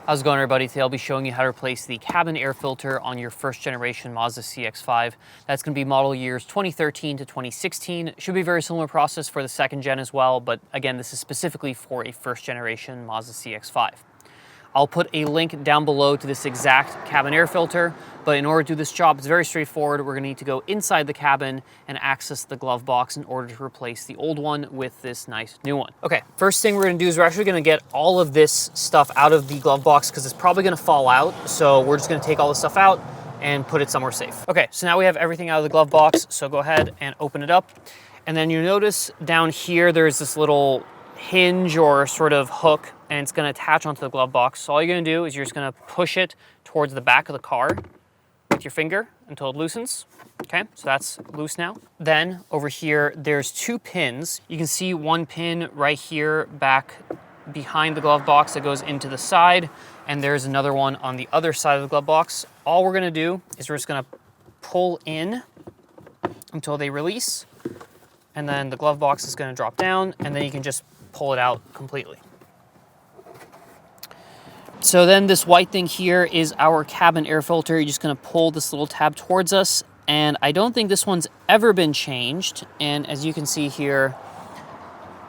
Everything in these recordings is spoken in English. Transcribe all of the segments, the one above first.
How's it going, everybody? Today I'll be showing you how to replace the cabin air filter on your first generation Mazda CX-5. That's going to be model years 2013 to 2016. Should be a very similar process for the second gen as well, but again, this is specifically for a first generation Mazda CX-5. I'll put a link down below to this exact cabin air filter, but in order to do this job, it's very straightforward. We're gonna need to go inside the cabin and access the glove box in order to replace the old one with this nice new one. Okay, first thing we're gonna do is we're actually gonna get all of this stuff out of the glove box because it's probably gonna fall out. So we're just gonna take all this stuff out and put it somewhere safe. Okay, so now we have everything out of the glove box. So go ahead and open it up. And then you notice down here, there's this little hinge or sort of hook, and it's going to attach onto the glove box. So all you're going to do is you're just going to push it towards the back of the car with your finger until it loosens. Okay, so that's loose now. Then over here, there's two pins. You can see one pin right here back behind the glove box that goes into the side, and there's another one on the other side of the glove box. All we're going to do is we're just going to pull in until they release, and then the glove box is going to drop down, and then you can just pull it out completely. So then this white thing here is our cabin air filter. You're just gonna pull this little tab towards us, and I don't think this one's ever been changed. And as you can see here,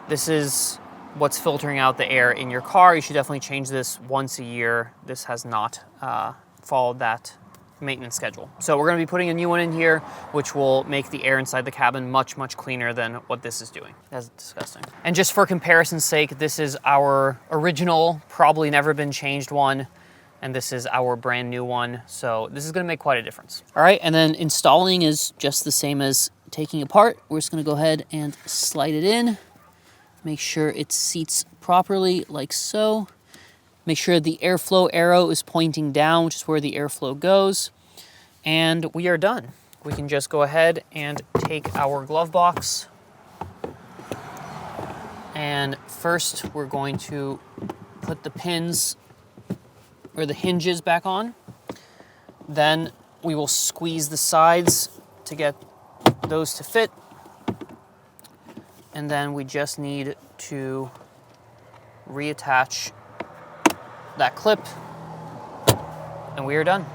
this is what's filtering out the air in your car. You should definitely change this once a year. This has not followed that maintenance schedule. So we're going to be putting a new one in here, which will make the air inside the cabin much, much cleaner than what this is doing. That's disgusting. And just for comparison's sake, this is our original, probably never been changed one, and this is our brand new one. So this is going to make quite a difference. All right, and then installing is just the same as taking apart. We're just going to go ahead and slide it in. Make sure it seats properly, like so. Make sure the airflow arrow is pointing down, which is where the airflow goes. And we are done. We can just go ahead and take our glove box. And first we're going to put the pins or the hinges back on. Then we will squeeze the sides to get those to fit. And then we just need to reattach that clip, and we are done.